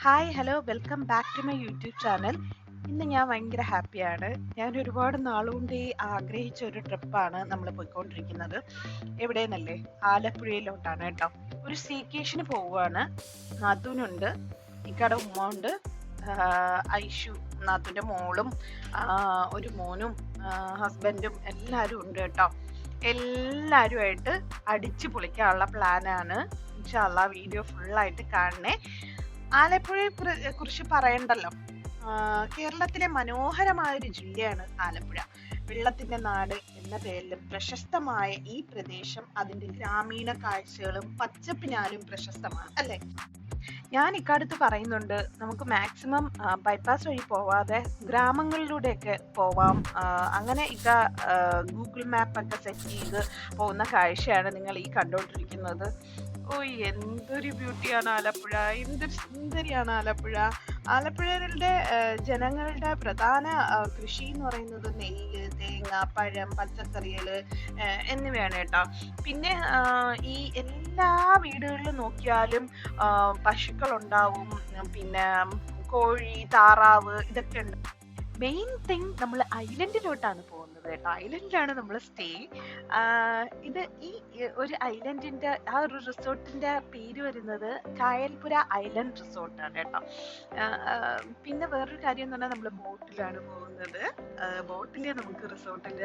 Hi hello welcome back to my YouTube channel. ഇന്ന് ഞാൻ ഭയങ്കര ഹാപ്പിയാണ്. ഞാൻ ഒരുപാട് നാളുകൊണ്ട് ആഗ്രഹിച്ച ഒരു ട്രിപ്പാണ് നമ്മൾ പോയിക്കൊണ്ടിരിക്കുന്നത്. എവിടെയെന്നല്ലേ? ആലപ്പുഴയിലോട്ടാണ് കേട്ടോ. ഒരു സീക്കേഷന് പോവുകയാണ്. നാത്തൂനുണ്ട്, ഇക്കടെ ഉമ്മ ഉണ്ട്, ഐഷു നാത്തൂൻ്റെ മോളും ഒരു മോനും ഹസ്ബൻഡും എല്ലാവരും ഉണ്ട് കേട്ടോ. എല്ലാവരുമായിട്ട് അടിച്ചു പൊളിക്കാനുള്ള പ്ലാനാണ്. ഇൻഷാ അള്ളാ വീഡിയോ ഫുള്ളായിട്ട് കാണണേ. ആലപ്പുഴയെ കുറിച്ച് പറയണ്ടല്ലോ. കേരളത്തിലെ മനോഹരമായ ഒരു ജില്ലയാണ് ആലപ്പുഴ. വെള്ളത്തിന്റെ നാട് എന്ന പേരിൽ പ്രശസ്തമായ ഈ പ്രദേശം അതിന്റെ ഗ്രാമീണ കാഴ്ചകളും പച്ചപ്പിനാലും പ്രശസ്തമാണ് അല്ലെ. ഞാൻ ഇക്കാലത്ത് പറയുന്നുണ്ട്, നമുക്ക് മാക്സിമം ബൈപ്പാസ് വഴി പോവാതെ ഗ്രാമങ്ങളിലൂടെയൊക്കെ പോവാം. അങ്ങനെ ഗൂഗിൾ മാപ്പ് ഒക്കെ സെറ്റ് ചെയ്ത് പോകുന്ന കാഴ്ചയാണ് നിങ്ങൾ ഈ കണ്ടുകൊണ്ടിരിക്കുന്നത്. ഓ, എന്തൊരു ബ്യൂട്ടിയാണ് ആലപ്പുഴ, എന്തൊരു സുന്ദരിയാണ് ആലപ്പുഴ. ആലപ്പുഴയുടെ ജനങ്ങളുടെ പ്രധാന കൃഷി എന്ന് പറയുന്നത് നെല്ല്, തേങ്ങ, പഴം, പച്ചക്കറികള് എന്നിവയാണ് കേട്ടോ. പിന്നെ ഈ എല്ലാ വീടുകളിലും നോക്കിയാലും പശുക്കൾ ഉണ്ടാവും, പിന്നെ കോഴി, താറാവ് ഇതൊക്കെ ഉണ്ട്. മെയിൻ തിങ്, നമ്മൾ ഐലൻഡിലോട്ടാണ് പോകുന്നത് കേട്ടോ. ഐലൻഡിലാണ് നമ്മൾ സ്റ്റേ. ഇത് ഈ ഒരു ഐലൻഡിന്റെ ഒരു റിസോർട്ടിന്റെ പേര് വരുന്നത് കായൽപുര ഐലൻഡ് റിസോർട്ടാണ് കേട്ടോ. പിന്നെ വേറൊരു കാര്യം എന്ന് പറഞ്ഞാൽ നമ്മൾ ബോട്ടിലാണ് പോകുന്നത്. ബോട്ടിൽ നമുക്ക് റിസോർട്ടിൽ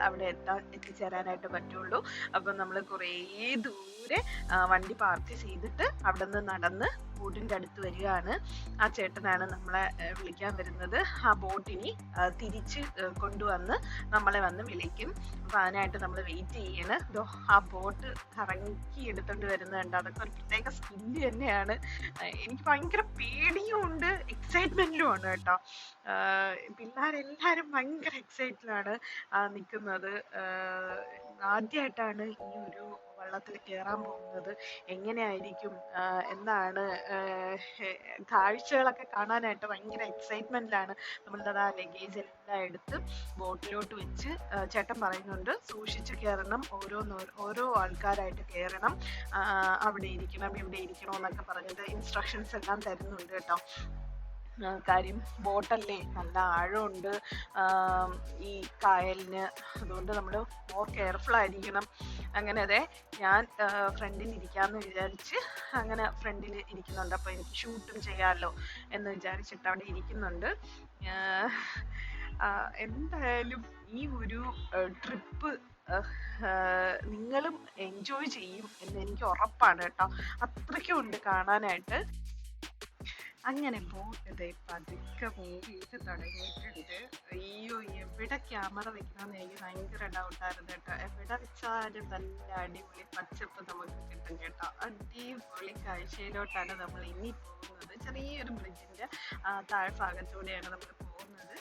അവിടെ എത്തിച്ചേരാനായിട്ട് പറ്റുള്ളൂ. അപ്പം നമ്മൾ കുറേ ദൂരെ വണ്ടി പാർക്ക് ചെയ്തിട്ട് അവിടെ നിന്ന് നടന്ന് ബോട്ടിന്റെ അടുത്ത് വരികയാണ്. ആ ചേട്ടനാണ് നമ്മളെ വിളിക്കാൻ വരുന്നത്. ആ ബോട്ടിനി തിരിച്ച് കൊണ്ടുവന്ന് നമ്മളെ വന്ന് വിളിക്കും. അപ്പൊ അതിനായിട്ട് നമ്മൾ വെയിറ്റ് ചെയ്യണ്. ആ ബോട്ട് കറങ്ങി എടുത്തോണ്ട് വരുന്നുണ്ട്. അതൊക്കെ ഒരു പ്രത്യേക സ്കില്ല് തന്നെയാണ്. എനിക്ക് ഭയങ്കര പേടിയും ഉണ്ട്, എക്സൈറ്റ്മെന്റിലും ആണ് കേട്ടോ. പിള്ളേരെല്ലാരും ഭയങ്കര എക്സൈറ്റിലാണ് നിൽക്കുന്നത്. ആദ്യമായിട്ടാണ് ഈ ഒരു വള്ളത്തിൽ കയറാൻ പോകുന്നത്. എങ്ങനെയായിരിക്കും എന്നാണ് കാഴ്ചകളൊക്കെ കാണാനായിട്ട് ഭയങ്കര എക്സൈറ്റ്മെന്റിലാണ്. നമ്മളിതാ ലഗേജ് എല്ലാം എടുത്ത് ബോട്ടിലോട്ട് വെച്ച് ചേട്ടൻ പറയുന്നുണ്ട്, സൂക്ഷിച്ച് കയറണം, ഓരോ ആൾക്കാരായിട്ട് കയറണം, അവിടെ ഇരിക്കണം ഇവിടെ ഇരിക്കണം എന്നൊക്കെ പറഞ്ഞിട്ട് ഇൻസ്ട്രക്ഷൻസ് എല്ലാം തരുന്നുണ്ട് കേട്ടോ. കാര്യം ബോട്ടല്ലേ, നല്ല ആഴമുണ്ട് ഈ കായലിന്. അതുകൊണ്ട് നമ്മൾ മോർ കെയർഫുൾ ആയിരിക്കണം. അങ്ങനെ അതെ, ഞാൻ ഫ്രണ്ടിൽ ഇരിക്കാമെന്ന് വിചാരിച്ച് അങ്ങനെ ഫ്രണ്ടിൽ ഇരിക്കുന്നുണ്ട്. അപ്പോൾ എനിക്ക് ഷൂട്ടും ചെയ്യാമല്ലോ എന്ന് വിചാരിച്ചിട്ട് അവിടെ ഇരിക്കുന്നുണ്ട്. എന്തായാലും ഈ ഒരു ട്രിപ്പ് നിങ്ങളും എൻജോയ് ചെയ്യും എന്ന് എനിക്ക് ഉറപ്പാണ് കേട്ടോ. അത്രയ്ക്കും ഉണ്ട് കാണാനായിട്ട്. അങ്ങനെ ബോട്ട് പതുക്കെ മൂവ് ചെയ്ത് തുടങ്ങിയിട്ടുണ്ട്. അയ്യോ, എവിടെ ക്യാമറ വെക്കണമെന്ന് എനിക്ക് ഭയങ്കര ഡൗട്ടായിരുന്നു കേട്ടോ. എവിടെ വെച്ചാലും നല്ല അടിപൊളി പച്ചപ്പ് നമുക്ക് കിട്ടും കേട്ടോ. അടിപൊളി കാഴ്ചയിലോട്ടാണ് നമ്മൾ ഇനി പോകുന്നത്. ചെറിയൊരു ബ്രിഡ്ജിന്റെ താഴ്ഭാഗത്തൂടെയാണ് നമ്മൾ പോകുന്നത്.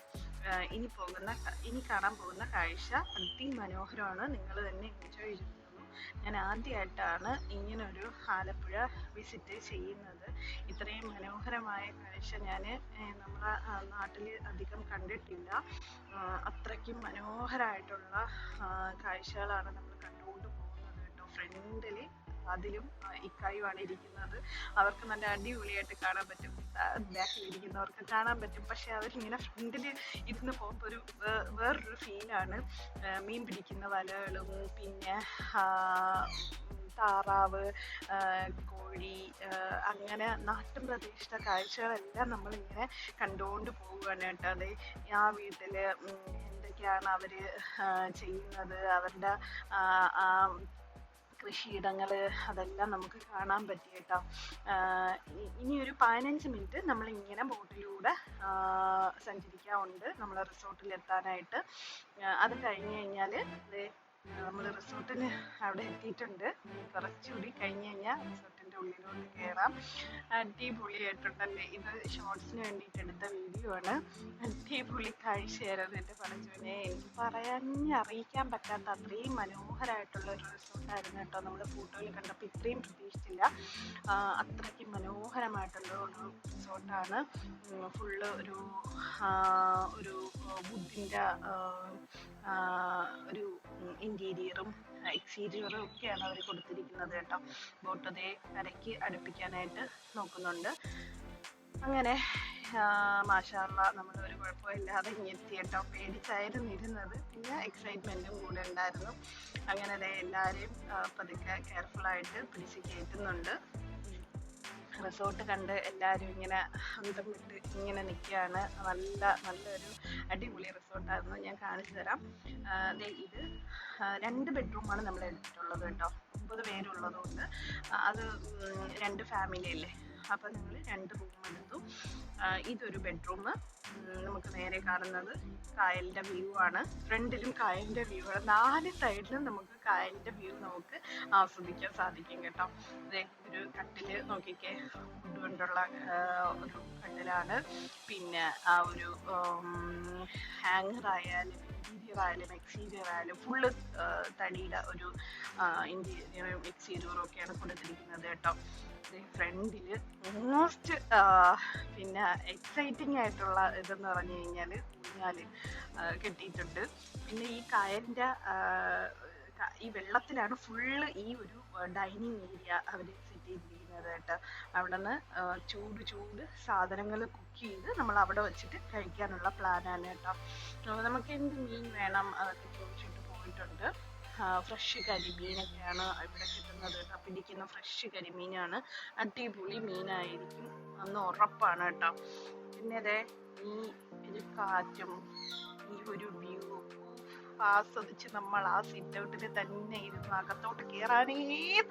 ഇനി കാണാൻ പോകുന്ന കാഴ്ച അതിമനോഹരമാണ്. നിങ്ങൾ തന്നെ എൻജോയ് ചെയ്യുന്നു. ഞാൻ ആദ്യമായിട്ടാണ് ഇങ്ങനൊരു ആലപ്പുഴ വിസിറ്റ് ചെയ്യുന്നത്. ഇത്രയും മനോഹരമായ കാഴ്ച ഞാൻ നമ്മളെ നാട്ടിൽ അധികം കണ്ടിട്ടില്ല. അത്രയ്ക്കും മനോഹരമായിട്ടുള്ള കാഴ്ചകളാണ് നമ്മൾ കണ്ടുകൊണ്ട് പോകുന്നത് കേട്ടോ. ഫ്രണ്ടിൽ അതിലും ഇക്കായുമാണ് ഇരിക്കുന്നത്. അവർക്ക് നല്ല അടിപൊളിയായിട്ട് കാണാൻ പറ്റും. ബാക്കിൽ ഇരിക്കുന്നവർക്ക് കാണാൻ പറ്റും. പക്ഷെ അവരിങ്ങനെ ഫ്രണ്ടിൽ ഇരുന്ന് പോകുമ്പോൾ വേറൊരു ഫീലാണ്. മീൻ പിടിക്കുന്ന വലകളും പിന്നെ താറാവ്, കോഴി, അങ്ങനെ നാട്ടിൻ പ്രദേശത്തെ കാഴ്ചകളെല്ലാം നമ്മളിങ്ങനെ കണ്ടുകൊണ്ട് പോവുകയാണ് കേട്ടോ. അതെ, ആ വീട്ടിൽ എന്തൊക്കെയാണ് അവർ ചെയ്യുന്നത്, അവരുടെ കൃഷിയിടങ്ങൾ, അതെല്ലാം നമുക്ക് കാണാൻ പറ്റി കേട്ടോ. ഇനി ഒരു 15 മിനിറ്റ് നമ്മളിങ്ങനെ ബോട്ടിലൂടെ സഞ്ചരിക്കാറുണ്ട് നമ്മൾ റിസോർട്ടിൽ എത്താനായിട്ട്. അത് കഴിഞ്ഞ് കഴിഞ്ഞാൽ നമ്മൾ റിസോർട്ടിന് അവിടെ എത്തിയിട്ടുണ്ട്. കുറച്ചുകൂടി കഴിഞ്ഞ് കഴിഞ്ഞാൽ റിസോർട്ടിൻ്റെ ഉള്ളിലോട്ട് കയറാം. അടിപൊളിയായിട്ടുണ്ടല്ലേ. ഇത് ഷോർട്സിന് വേണ്ടിയിട്ട് എടുത്ത വീഡിയോ ആണ്. അടിപൊളി കാഴ്ചയായിരുന്നു എൻ്റെ പടച്ചോനെ. എനിക്ക് അറിയിക്കാൻ പറ്റാത്ത അത്രയും മനോഹരമായിട്ടുള്ള ഒരു റിസോർട്ടായിരുന്നു കേട്ടോ. നമ്മൾ ഫോട്ടോയിൽ കണ്ടപ്പോൾ ഇത്രയും പ്രതീക്ഷിച്ചില്ല. അത്രയ്ക്കും മനോഹരമായിട്ടുള്ള ഒരു റിസോർട്ടാണ്. ഫുള്ള് ഒരു വുഡിൻ്റെ ഒരു ഇൻറ്റീരിയറും എക്സ്റ്റീരിയറും ഒക്കെയാണ് അവർ കൊടുത്തിരിക്കുന്നത് കേട്ടോ. ബോട്ട് അതേ കരയ്ക്ക് അടുപ്പിക്കാനായിട്ട് നോക്കുന്നുണ്ട്. അങ്ങനെ മാഷാ അള്ളാ നമ്മൾ ഒരു കുഴപ്പമില്ലാതെ ഇങ്ങനെ എത്തി കേട്ടോ. പേടിച്ചായിരുന്നു ഇരുന്നത്, പിന്നെ എക്സൈറ്റ്മെൻറ്റും കൂടെ ഉണ്ടായിരുന്നു. അങ്ങനെ ദേ എല്ലാവരെയും പതുക്കെ കെയർഫുള്ളായിട്ട് പിടിച്ച് കയറ്റുന്നുണ്ട്. റിസോർട്ട് കണ്ട് എല്ലാവരും ഇങ്ങനെ അന്തം വിട്ട് ഇങ്ങനെ നിൽക്കുകയാണ്. നല്ലൊരു അടിപൊളി റിസോർട്ടായിരുന്നു. ഞാൻ കാണിച്ചു തരാം. ദേ ഇത് 2 ബെഡ്റൂമാണ് നമ്മൾ എടുത്തിട്ടുള്ളത് കേട്ടോ. 9 പേരുള്ളതുകൊണ്ട് അത് 2 ഫാമിലി അല്ലേ, അപ്പം ഞങ്ങൾ 2 റൂം എടുത്തു. ഇതൊരു ബെഡ്റൂം. നമുക്ക് നേരെ കാണുന്നത് കായലിൻ്റെ വ്യൂ ആണ്. ഫ്രണ്ടിലും കായലിൻ്റെ വ്യൂ ആണ്. 4 സൈഡിലും നമുക്ക് കായലിൻ്റെ വ്യൂ നമുക്ക് ആസ്വദിക്കാൻ സാധിക്കും കേട്ടോ. അതെ, ഒരു കട്ടില് നോക്കിക്കേ, വുഡ് കൊണ്ടുള്ള ഒരു കട്ടിലാണ്. പിന്നെ ആ ഒരു ഹാങ്ങർ ആയാലും ഇന്റീരിയർ ആയാലും എക്സ്റ്റീരിയർ ആയാലും ഫുള്ള് തടിയുടെ ഒരു ഇന്റീരിയറും എക്സ്റ്റീരിയറും ഒക്കെയാണ് കൊടുത്തിരിക്കുന്നത് കേട്ടോ. ഫ്രണ്ടില് മോസ്റ്റ് പിന്നെ എക്സൈറ്റിംഗ് ആയിട്ടുള്ള ഇതെന്ന് പറഞ്ഞു കഴിഞ്ഞാൽ ഊഞ്ഞാല് കെട്ടിയിട്ടുണ്ട്. പിന്നെ ഈ കായലിൻ്റെ ഈ വെള്ളത്തിലാണ് ഫുള്ള് ഈ ഒരു ഡൈനിങ് ഏരിയ അവർ സെറ്റ് ചെയ്തിരിക്കുന്നത് കേട്ടോ. അവിടെ നിന്ന് ചൂട് സാധനങ്ങൾ കുക്ക് ചെയ്ത് നമ്മൾ അവിടെ വെച്ചിട്ട് കഴിക്കാനുള്ള പ്ലാനാണ് കേട്ടോ. നമുക്ക് എന്ത് മീൻ വേണം അതൊക്കെ ചോദിച്ചിട്ട് പോയിട്ടുണ്ട്. ഫ്രഷ് കരിമീനൊക്കെയാണ് ഇവിടെ കിട്ടുന്നത് കേട്ടോ. പിടിക്കുന്ന ഫ്രഷ് കരിമീനാണ്. അടിപൊളി മീനായിരിക്കും അന്ന് ഉറപ്പാണ് കേട്ടോ. പിന്നെ അതെ, ഈ ഒരു കാറ്റും ഈ ഒരു വ്യൂ ആസ്വദിച്ച് നമ്മൾ ആ സിറ്റ് ഔട്ടിൽ തന്നെ ഇരുന്ന് അകത്തോട്ട് കയറാനേ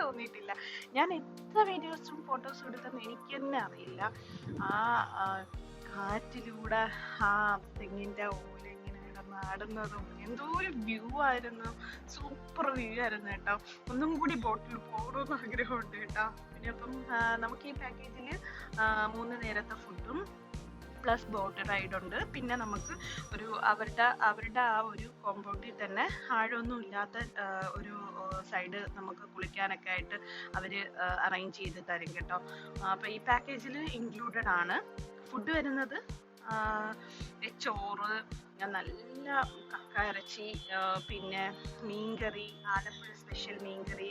തോന്നിയിട്ടില്ല. ഞാൻ എത്ര വീഡിയോസും ഫോട്ടോസും എടുത്തെന്ന് എനിക്ക് തന്നെ അറിയില്ല. ആ കാറ്റിലൂടെ ആ തെങ്ങിൻ്റെ ഓല ഇങ്ങനെ നടന്നതും എന്തോ ഒരു വ്യൂ ആയിരുന്നു. സൂപ്പർ വ്യൂ ആയിരുന്നു കേട്ടോ. ഒന്നും കൂടി ബോട്ടിൽ പോകണമെന്ന് ആഗ്രഹമുണ്ട് കേട്ടോ. പിന്നെ അപ്പം നമുക്ക് ഈ പാക്കേജിൽ 3 നേരത്തെ ഫുഡും പ്ലസ് ബോട്ട് റൈഡ് ഉണ്ട്. പിന്നെ നമുക്ക് ഒരു അവരുടെ ആ ഒരു കോമ്പൗണ്ടിൽ തന്നെ ആഴമൊന്നും ഇല്ലാത്ത ഒരു സൈഡ് നമുക്ക് കുളിക്കാനൊക്കെ ആയിട്ട് അവർ അറേഞ്ച് ചെയ്ത് തരും കേട്ടോ. അപ്പോൾ ഈ പാക്കേജിൽ ഇൻക്ലൂഡഡ് ആണ്. ഫുഡ് വരുന്നത് ചോറ്, നല്ല കക്ക ഇറച്ചി, പിന്നെ മീൻകറി, ആലപ്പുഴ സ്പെഷ്യൽ മീൻകറി.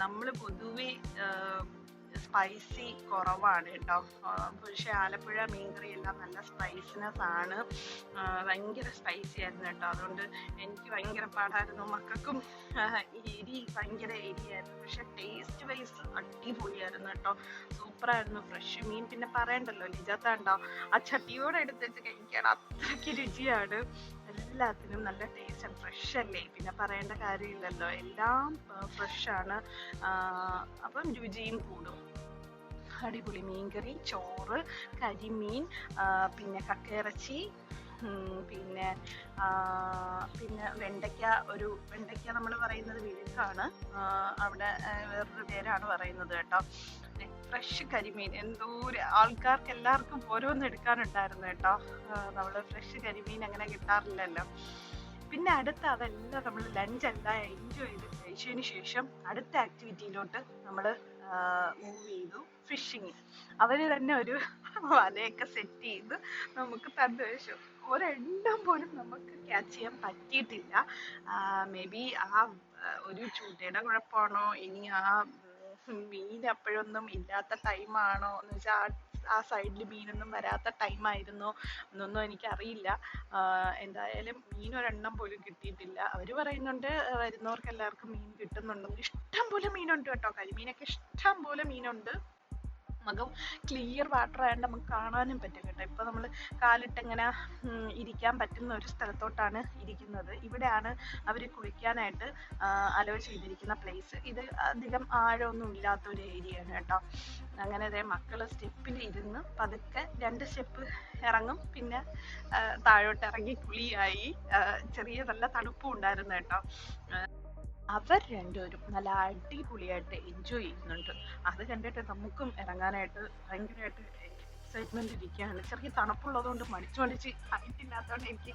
നമ്മൾ പൊതുവെ സ്പൈസി കുറവാണ് കേട്ടോ. പക്ഷേ ആലപ്പുഴ മീൻകറി എല്ലാം നല്ല സ്പൈസിനെസ് ആണ്. ഭയങ്കര സ്പൈസി ആയിരുന്നു കേട്ടോ. അതുകൊണ്ട് എനിക്ക് ഭയങ്കര പാടായിരുന്നു. മക്കൾക്കും എരി ഭയങ്കര എരിയായിരുന്നു. പക്ഷെ ടേസ്റ്റ് വൈസ് അടിപൊളിയായിരുന്നു കേട്ടോ. സൂപ്പറായിരുന്നു. ഫ്രഷ് മീൻ പിന്നെ പറയണ്ടല്ലോ, ലിജാത്താണ്ടോ ആ ചട്ടിയോടെ എടുത്തിട്ട് കഴിക്കാൻ അത്രയ്ക്ക് രുചിയാണ്. എല്ലാത്തിനും നല്ല ടേസ്റ്റ് ആണ്. ഫ്രഷ് അല്ലേ, പിന്നെ പറയേണ്ട കാര്യമില്ലല്ലോ. എല്ലാം ഫ്രഷാണ്. അപ്പം രുചിയും കൂടും. അടിപൊളി മീൻകറി, ചോറ്, കരിമീൻ, പിന്നെ കക്കയിറച്ചി, പിന്നെ വെണ്ടയ്ക്ക നമ്മൾ പറയുന്നത് വിഴുക്കാണ്. അവിടെ വേറൊരു പേരാണ് പറയുന്നത് കേട്ടോ. ഫ്രഷ് കരിമീൻ, എന്തോ ആൾക്കാർക്ക് എല്ലാവർക്കും ഓരോന്ന് എടുക്കാനുണ്ടായിരുന്നു കേട്ടോ. നമ്മൾ ഫ്രഷ് കരിമീൻ അങ്ങനെ കിട്ടാറില്ലല്ലോ. പിന്നെ അതെല്ലാം നമ്മൾ ലഞ്ചെല്ലാം എൻജോയ് ചെയ്ത് കഴിച്ചതിന് ശേഷം അടുത്ത ആക്ടിവിറ്റിയിലോട്ട് നമ്മൾ മൂവ് ചെയ്തു. ഫിഷിങ്. അവർ തന്നെ ഒരു വലയൊക്കെ സെറ്റ് ചെയ്ത് നമുക്ക് തന്നു വെച്ചു. ഒരെണ്ണം പോലും നമുക്ക് ക്യാച്ച് ചെയ്യാൻ പറ്റിയിട്ടില്ല. മേ ബി ആ ഒരു ചൂണ്ടയുടെ കുഴപ്പമാണോ, ഇനി ആ മീൻ അപ്പോഴൊന്നും ഇല്ലാത്ത ടൈമാണോ എന്ന് വെച്ചാൽ ആ സൈഡിൽ മീനൊന്നും വരാത്ത ടൈമായിരുന്നോ എന്നൊന്നും എനിക്കറിയില്ല. എന്തായാലും മീൻ ഒരെണ്ണം പോലും കിട്ടിയിട്ടില്ല. അവർ പറയുന്നുണ്ട് വരുന്നവർക്ക് എല്ലാവർക്കും മീൻ കിട്ടുന്നുണ്ടെന്ന്. ഇഷ്ടം പോലെ മീനുണ്ട് കേട്ടോ. കരിമീനൊക്കെ ഇഷ്ടം പോലെ മീനുണ്ട്. നമുക്ക് ക്ലിയർ വാട്ടർ ആയതുകൊണ്ട് നമുക്ക് കാണാനും പറ്റും കേട്ടോ. ഇപ്പോൾ നമ്മൾ കാലിട്ടിങ്ങനെ ഇരിക്കാൻ പറ്റുന്ന ഒരു സ്ഥലത്തോട്ടാണ് ഇരിക്കുന്നത്. ഇവിടെയാണ് അവർ കുളിക്കാനായിട്ട് അലോ ചെയ്തിരിക്കുന്ന പ്ലേസ്. ഇത് അധികം ആഴമൊന്നും ഇല്ലാത്ത ഒരു ഏരിയയാണ് കേട്ടോ. അങ്ങനെ അതേ മക്കൾ സ്റ്റെപ്പിൽ ഇരുന്ന് പതുക്കെ 2 സ്റ്റെപ്പ് ഇറങ്ങും, പിന്നെ താഴോട്ട് ഇറങ്ങി കുളിയായി. ചെറിയ നല്ല തണുപ്പും ഉണ്ടായിരുന്നു കേട്ടോ. അവർ രണ്ടുപേരും നല്ല അടിപൊളിയായിട്ട് എൻജോയ് ചെയ്യുന്നുണ്ട്. അത് കണ്ടിട്ട് നമുക്കും ഇറങ്ങാനായിട്ട് ഭയങ്കരമായിട്ട് എക്സൈറ്റ്മെന്റ് ഇരിക്കുകയാണ്. ചെറിയ തണുപ്പുള്ളതുകൊണ്ട് മടിച്ച് ആയിട്ടില്ലാത്തതുകൊണ്ട് എനിക്ക്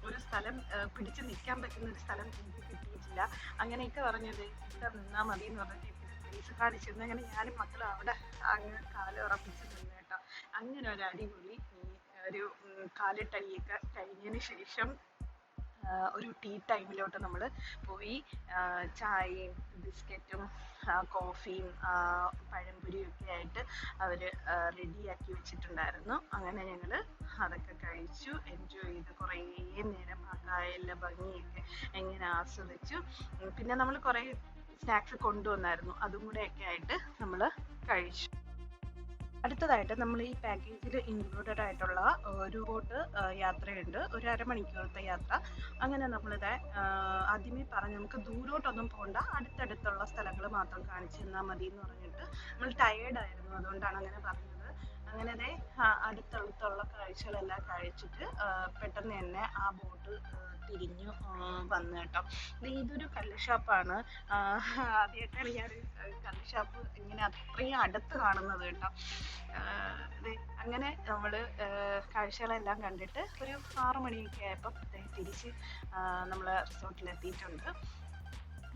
ഒരു സ്ഥലം പിടിച്ച് നിൽക്കാൻ പറ്റുന്ന ഒരു സ്ഥലം എനിക്ക് കിട്ടിയിട്ടില്ല. അങ്ങനെയൊക്കെ പറഞ്ഞത് ഇവിടെ നിന്നാൽ മതി എന്ന് പറഞ്ഞിട്ട് പ്ലേസ് കാണിച്ചിരുന്നു. അങ്ങനെ ഞാനും മക്കളും അവിടെ അങ്ങ് കാലുറപ്പിച്ച് നിന്ന് കേട്ടോ. അങ്ങനെ ഒരു അടിപൊളി ഒരു കാലിട്ടടിയൊക്കെ കഴിഞ്ഞതിന് ശേഷം ഒരു ടീ ടൈമിലോട്ട് നമ്മൾ പോയി. ചായയും ബിസ്ക്കറ്റും കോഫിയും പഴംപൊരിയും ഒക്കെ ആയിട്ട് അവർ റെഡിയാക്കി വെച്ചിട്ടുണ്ടായിരുന്നു. അങ്ങനെ ഞങ്ങൾ അതൊക്കെ കഴിച്ചു, എൻജോയ് ചെയ്ത് കുറേ നേരം ആ കായലിലെ ഭംഗിയൊക്കെ എങ്ങനെ ആസ്വദിച്ചു. പിന്നെ നമ്മൾ കുറേ സ്നാക്സ് കൊണ്ടുവന്നായിരുന്നു, അതും കൂടെയൊക്കെ ആയിട്ട് നമ്മൾ കഴിച്ചു. അടുത്തതായിട്ട് നമ്മൾ ഈ പാക്കേജിൽ ഇൻക്ലൂഡഡ് ആയിട്ടുള്ള ഒരു ബോട്ട് യാത്രയുണ്ട്, ഒരു അരമണിക്കൂറത്തെ യാത്ര. അങ്ങനെ നമ്മളിത് ആദ്യമേ പറഞ്ഞ് നമുക്ക് ദൂരോട്ടൊന്നും പോകണ്ട, അടുത്തടുത്തുള്ള സ്ഥലങ്ങൾ മാത്രം കാണിച്ചു തന്നാൽ മതി എന്ന് പറഞ്ഞിട്ട് നമ്മൾ ടയേർഡായിരുന്നു, അതുകൊണ്ടാണ് അങ്ങനെ പറഞ്ഞത്. അങ്ങനെ ദേ അടുത്തടുത്തുള്ള കാഴ്ചകളെല്ലാം കഴിച്ചിട്ട് പെട്ടെന്ന് തന്നെ ആ ബോട്ട് തിരിഞ്ഞു വന്നു കേട്ടോ. ഇതൊരു കള്ള് ഷാപ്പാണ്. ആദ്യമായിട്ടാണ് ഞാൻ കള്ള് ഷാപ്പ് ഇങ്ങനെ അത്രയും അടുത്ത് കാണുന്നത് കേട്ടോ. അങ്ങനെ നമ്മൾ കാഴ്ചകളെല്ലാം കണ്ടിട്ട് ഒരു 6 മണിയൊക്കെ ആയപ്പോൾ തിരിച്ച് നമ്മൾ റിസോർട്ടിലെത്തിയിട്ടുണ്ട്.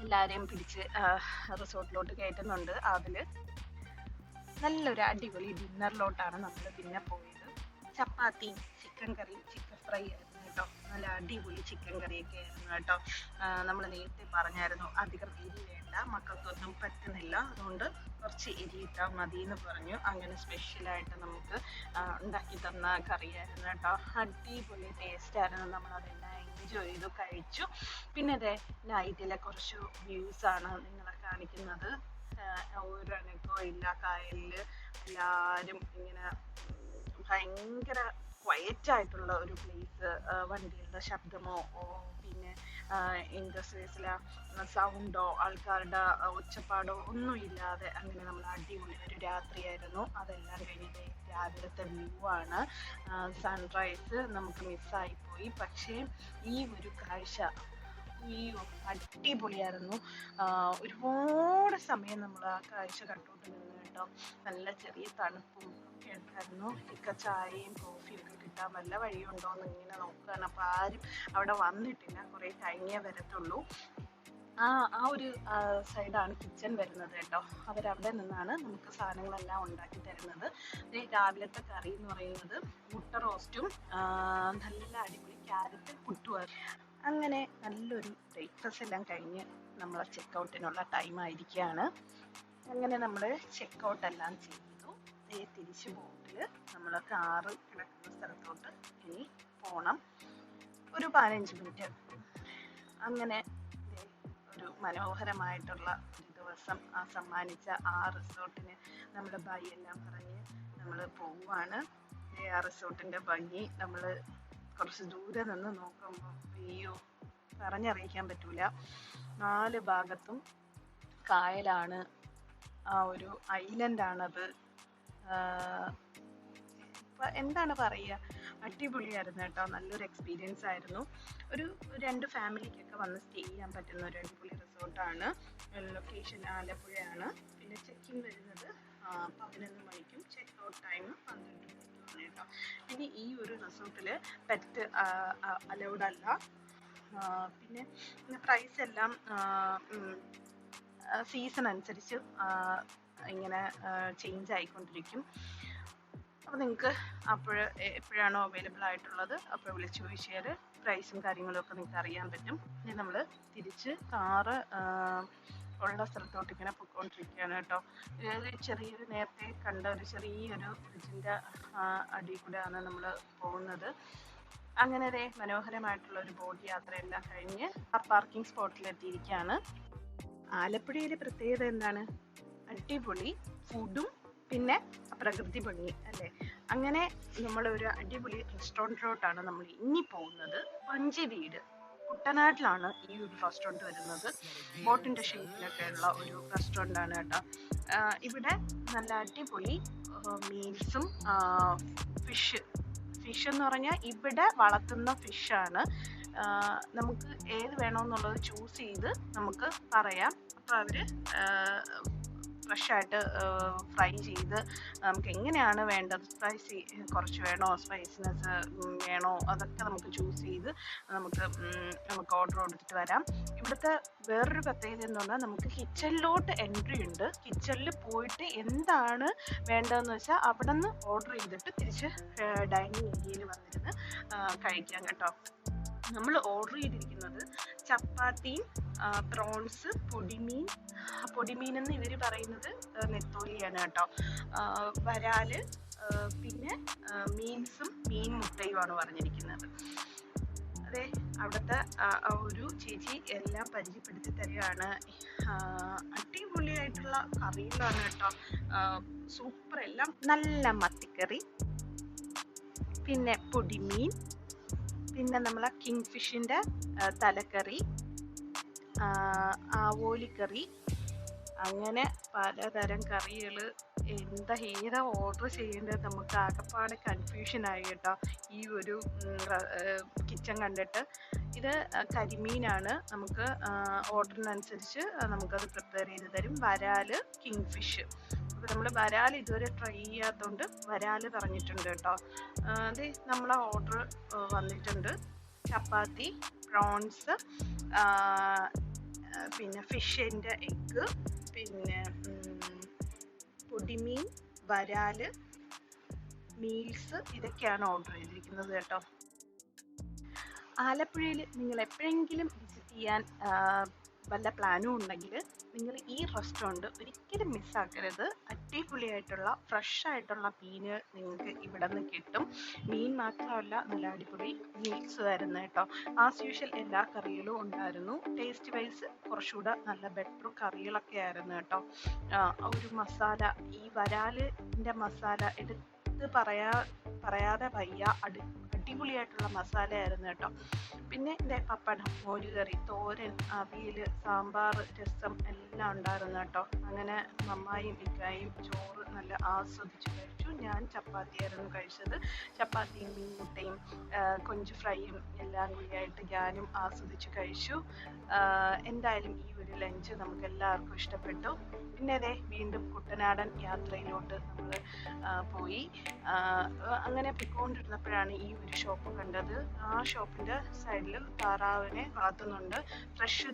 എല്ലാവരെയും പിടിച്ച് റിസോർട്ടിലോട്ട് കയറ്റുന്നുണ്ട്. അതിൽ നല്ലൊരു അടിപൊളി ഡിന്നറിലോട്ടാണ് നമ്മൾ പിന്നെ പോയത്. ചപ്പാത്തി, ചിക്കൻ കറി, ചിക്കൻ ഫ്രൈ ആയിരുന്നു കേട്ടോ. നല്ല അടിപൊളി ചിക്കൻ കറിയൊക്കെ ആയിരുന്നു കേട്ടോ. നമ്മൾ നേരത്തെ പറഞ്ഞായിരുന്നു അധികം എരി വേണ്ട, മക്കൾക്കൊന്നും പറ്റുന്നില്ല, അതുകൊണ്ട് കുറച്ച് എരി ഇട്ടാൽ മതി എന്ന് പറഞ്ഞു. അങ്ങനെ സ്പെഷ്യലായിട്ട് നമുക്ക് ഉണ്ടാക്കി തന്ന കറിയായിരുന്നു കേട്ടോ. അടിപൊളി ടേസ്റ്റ് ആയിരുന്നു. നമ്മളതെല്ലാം എൻജോയ് ചെയ്തു കഴിച്ചു. പിന്നെ അതെ നൈറ്റിലെ കുറച്ച് വ്യൂസ് ആണ് നിങ്ങളെ കാണിക്കുന്നത്. ഒരനക്കവും ഇല്ല കായലിൽ, എല്ലാവരും ഇങ്ങനെ ഭയങ്കര ക്വയറ്റ് ആയിട്ടുള്ള ഒരു പ്ലേസ്. വണ്ടികളുടെ ശബ്ദമോ പിന്നെ ഇൻഡസ്ട്രീസിലെ സൗണ്ടോ ആൾക്കാരുടെ ഒച്ചപ്പാടോ ഒന്നും ഇല്ലാതെ അങ്ങനെ നമ്മൾ അടിപൊളി ഒരു രാത്രിയായിരുന്നു. അതെല്ലാം കഴിഞ്ഞിട്ട് രാവിലത്തെ വ്യൂ ആണ്. സൺറൈസ് നമുക്ക് മിസ്സായിപ്പോയി, പക്ഷേ ഈ ഒരു കാഴ്ച അയ്യോ അടിപൊളിയായിരുന്നു. ഒരുപാട് സമയം നമ്മൾ ആ കാഴ്ച കണ്ടുകൊണ്ട് നിന്ന് കേട്ടോ. നല്ല ചെറിയ തണുപ്പും ഒക്കെ ഉണ്ടായിരുന്നു. ഇക്ക ചായയും കോഫിയും ഒക്കെ കിട്ടാൻ വല്ല വഴിയുണ്ടോ എന്ന് ഇങ്ങനെ നോക്കുകയാണ്. അപ്പം ആരും അവിടെ വന്നിട്ടില്ല, കുറേ കഴിഞ്ഞേ വരത്തുള്ളൂ. ആ ഒരു സൈഡാണ് കിച്ചൺ വരുന്നത് കേട്ടോ. അവരവിടെ നിന്നാണ് നമുക്ക് സാധനങ്ങളെല്ലാം ഉണ്ടാക്കി തരുന്നത്. രാവിലത്തെ കറി എന്ന് പറയുന്നത് മുട്ട റോസ്റ്റും നല്ല അടിപൊളി ക്യാരറ്റ് പുട്ടുമായിരുന്നു. അങ്ങനെ നല്ലൊരു ബ്രേക്ക്ഫാസ്റ്റ് എല്ലാം കഴിഞ്ഞ് നമ്മൾ ചെക്കൗട്ടിനുള്ള ടൈം ആയിരിക്കുകയാണ്. അങ്ങനെ നമ്മൾ ചെക്കൗട്ട് എല്ലാം ചെയ്തു. തിരിച്ച് ബോട്ടിൽ നമ്മൾ കാറ് കിടക്കുന്ന സ്ഥലത്തോട്ട് ഇനി പോകണം. ഒരു 15 മിനിറ്റ്. അങ്ങനെ ഒരു മനോഹരമായിട്ടുള്ള ഒരു ദിവസം സമ്മാനിച്ച ആ റിസോർട്ടിന് നമ്മൾ ബൈ എല്ലാം പറഞ്ഞ് നമ്മൾ പോവുകയാണ്. ആ റിസോർട്ടിൻ്റെ ഭംഗി നമ്മൾ കുറച്ച് ദൂരെ നിന്ന് നോക്കുമ്പോൾ അയ്യോ പറഞ്ഞറിയിക്കാൻ പറ്റൂല. 4 ഭാഗത്തും കായലാണ്. ആ ഒരു ഐലൻഡാണത്. എന്താണ് പറയുക, അടിപൊളിയായിരുന്നു കേട്ടോ. നല്ലൊരു എക്സ്പീരിയൻസ് ആയിരുന്നു. ഒരു 2 ഫാമിലിക്കൊക്കെ വന്ന് സ്റ്റേ ചെയ്യാൻ പറ്റുന്ന ഒരു അടിപൊളി റിസോർട്ടാണ്. ലൊക്കേഷൻ ആലപ്പുഴയാണ്. പിന്നെ ചെക്കിൻ വരുന്നത് 11 മണിക്കും ചെക്ക് ഔട്ട് ടൈം 12 മണിക്കുമാണ് കേട്ടോ. പിന്നെ ഈ ഒരു റിസോർട്ടിൽ പെറ്റ് അലൗഡ് അല്ല. പിന്നെ പ്രൈസ് എല്ലാം സീസൺ അനുസരിച്ച് ഇങ്ങനെ ചേഞ്ച് ആയിക്കൊണ്ടിരിക്കും. അപ്പോൾ നിങ്ങൾക്ക് എപ്പോഴാണോ അവൈലബിൾ ആയിട്ടുള്ളത് അപ്പോൾ വിളിച്ച് ചോദിച്ചാൽ പ്രൈസും കാര്യങ്ങളും ഒക്കെ നിങ്ങൾക്ക് അറിയാൻ പറ്റും. ഇനി നമ്മൾ തിരിച്ച് കാറ് ഉള്ള സ്ഥലത്തോട്ട് ഇങ്ങനെ പൊയ്ക്കൊണ്ടിരിക്കുകയാണ് കേട്ടോ. ചെറിയൊരു നേരത്തെ കണ്ട ഒരു ചെറിയൊരു ബ്രിഡ്ജിൻ്റെ അടിയിൽ കൂടെയാണ് നമ്മൾ പോകുന്നത്. അങ്ങനെ മനോഹരമായിട്ടുള്ള ഒരു ബോട്ട് യാത്രയെല്ലാം കഴിഞ്ഞ് ആ പാർക്കിംഗ് സ്പോട്ടിലെത്തിയിരിക്കുകയാണ്. ആലപ്പുഴയിലെ പ്രത്യേകത എന്താണ്? അടിപൊളി ഫുഡും പിന്നെ പ്രകൃതി ഭംഗി അല്ലേ. അങ്ങനെ നമ്മളൊരു അടിപൊളി റെസ്റ്റോറൻറ്റിലോട്ടാണ് നമ്മൾ ഇനി പോകുന്നത്. വഞ്ചിവീട് കുട്ടനാട്ടിലാണ് ഈ ഒരു റെസ്റ്റോറൻറ്റ് വരുന്നത്. ബോട്ടിൻ്റെ ഷേപ്പിലൊക്കെ ഉള്ള ഒരു റെസ്റ്റോറൻ്റ് ആണ് കേട്ടോ. ഇവിടെ നല്ല അടിപൊളി മീൽസും ഫിഷ് എന്ന് പറഞ്ഞാൽ ഇവിടെ വളർത്തുന്ന ഫിഷാണ്. നമുക്ക് ഏത് വേണമെന്നുള്ളത് ചൂസ് ചെയ്ത് നമുക്ക് പറയാം. അപ്പോൾ അവർ ഫ്രഷായിട്ട് ഫ്രൈ ചെയ്ത് നമുക്ക് എങ്ങനെയാണ് വേണ്ടത്, സ്പൈസി കുറച്ച് വേണോ സ്പൈസിനെസ് വേണോ അതൊക്കെ നമുക്ക് ചൂസ് ചെയ്ത് നമുക്ക് ഓർഡർ കൊടുത്തിട്ട് വരാം. ഇവിടുത്തെ വേറൊരു പ്രത്യേകത എന്ന് പറഞ്ഞാൽ നമുക്ക് കിച്ചണിലോട്ട് എൻട്രി ഉണ്ട്. കിച്ചണിൽ പോയിട്ട് എന്താണ് വേണ്ടതെന്ന് വെച്ചാൽ അവിടെ നിന്ന് ഓർഡർ ചെയ്തിട്ട് തിരിച്ച് ഡൈനിങ് ഏരിയയിൽ വന്നിരുന്ന് കഴിക്കാം കേട്ടോ. നമ്മൾ ഓർഡർ ചെയ്തിരിക്കുന്നത് ചപ്പാത്തിയും പ്രോൺസ്, പൊടിമീൻ എന്ന് ഇവർ പറയുന്നത് നെത്തോലിയാണ് കേട്ടോ, വരാല്, പിന്നെ മീൻസും മീൻ മുട്ടയുമാണ് പറഞ്ഞിരിക്കുന്നത്. അതെ, അവിടുത്തെ ഒരു ചേച്ചി എല്ലാം പരിചയപ്പെടുത്തി തരികയാണ്. അടിപൊളിയായിട്ടുള്ള കറികളാണ് കേട്ടോ, സൂപ്പർ, എല്ലാം നല്ല മത്തിക്കറി, പിന്നെ പൊടിമീൻ, പിന്നെ നമ്മളെ കിങ് ഫിഷിൻ്റെ തലക്കറി, ആവോലിക്കറി, അങ്ങനെ പലതരം കറികൾ. ഏതാ ഓർഡർ ചെയ്യേണ്ടത് നമുക്ക് ആകെപ്പാടെ കൺഫ്യൂഷനായി കേട്ടോ ഈ ഒരു കിച്ചൺ കണ്ടിട്ട്. ഇത് കരിമീനാണ്, നമുക്ക് ഓർഡറിനനുസരിച്ച് നമുക്കത് പ്രിപ്പയർ ചെയ്ത് തരും. വരാല്, കിങ് ഫിഷ്. അപ്പോൾ നമ്മൾ വരാൽ ഇതുവരെ ട്രൈ ചെയ്യാത്തതുകൊണ്ട് വരാൽ പറഞ്ഞിട്ടുണ്ട് കേട്ടോ. അത് നമ്മളെ ഓർഡർ വന്നിട്ടുണ്ട്. ചപ്പാത്തി, പ്രോൺസ്, പിന്നെ ഫിഷിൻ്റെ എഗ്ഗ്, പിന്നെ പൊടിമീൻ, വരാല്, മീൽസ്, ഇതൊക്കെയാണ് ഓർഡർ ചെയ്തിരിക്കുന്നത് കേട്ടോ. ആലപ്പുഴയിൽ നിങ്ങൾ എപ്പോഴെങ്കിലും വിസിറ്റ് ചെയ്യാൻ വല്ല പ്ലാനും ഉണ്ടെങ്കിൽ നിങ്ങൾ ഈ റെസ്റ്റോറൻറ്റ് ഒരിക്കലും മിസ്സാക്കരുത്. അടിപൊളിയായിട്ടുള്ള ഫ്രഷ് ആയിട്ടുള്ള മീന് നിങ്ങൾക്ക് ഇവിടെ നിന്ന് കിട്ടും. മീൻ മാത്രമല്ല, നല്ല അടിപൊളി മീൽസ് വരുന്നത് കേട്ടോ. ആസ് യൂഷ്വൽ എല്ലാ കറികളും ഉണ്ടായിരുന്നു. ടേസ്റ്റ് വൈസ് കുറച്ചുകൂടെ നല്ല ബെറ്റർ കറികളൊക്കെ ആയിരുന്നു കേട്ടോ. ഒരു മസാല, ഈ വരാലിൻ്റെ മസാല എടുത്ത് പറയാതെ വയ്യ, അടിപൊളിയായിട്ടുള്ള മസാലയായിരുന്നു കേട്ടോ. പിന്നെ എൻ്റെ പപ്പടം, മോരുകറി, തോരൻ, അവിയൽ, സാമ്പാർ, രസം എല്ലാം ഉണ്ടായിരുന്നു കേട്ടോ. അങ്ങനെ മമ്മായും ഇക്കായും ചോറ് നല്ല ആസ്വദിച്ച് കഴിച്ചു. ഞാൻ ചപ്പാത്തിയായിരുന്നു കഴിച്ചത്. ചപ്പാത്തിയും മീൻ മുട്ടയും കൊഞ്ച് ഫ്രൈയും എല്ലാം കൂടിയായിട്ട് ഞാനും ആസ്വദിച്ച് കഴിച്ചു. എന്തായാലും ഈ ഒരു ലഞ്ച് നമുക്ക് എല്ലാവർക്കും ഇഷ്ടപ്പെട്ടു. പിന്നെ അതെ, വീണ്ടും കുട്ടനാടൻ യാത്രയിലോട്ട് നമ്മൾ പോയി. അങ്ങനെ പോയിക്കൊണ്ടിരുന്നപ്പോഴാണ് ഈ ഒരു ഷോപ്പ് കണ്ടത്. ആ ഷോപ്പിൻ്റെ സൈഡിൽ താറാവിനെ വളർത്തുന്നുണ്ട്. ഫ്രഷ്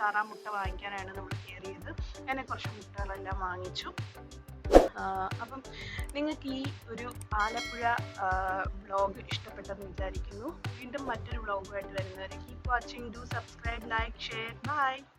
താറാമുട്ട വാങ്ങിക്കാനാണ് നമ്മൾ കയറിയത്. അങ്ങനെ കുറച്ച് മുട്ടകളെല്ലാം വാങ്ങിച്ചു. അപ്പം നിങ്ങൾക്ക് ഈ ഒരു ആലപ്പുഴ വ്ളോഗ് ഇഷ്ടപ്പെട്ടെന്ന് വിചാരിക്കുന്നു. വീണ്ടും മറ്റൊരു വ്ളോഗുമായിട്ട് വരുന്നവരെ keep watching, do subscribe, like, share, by.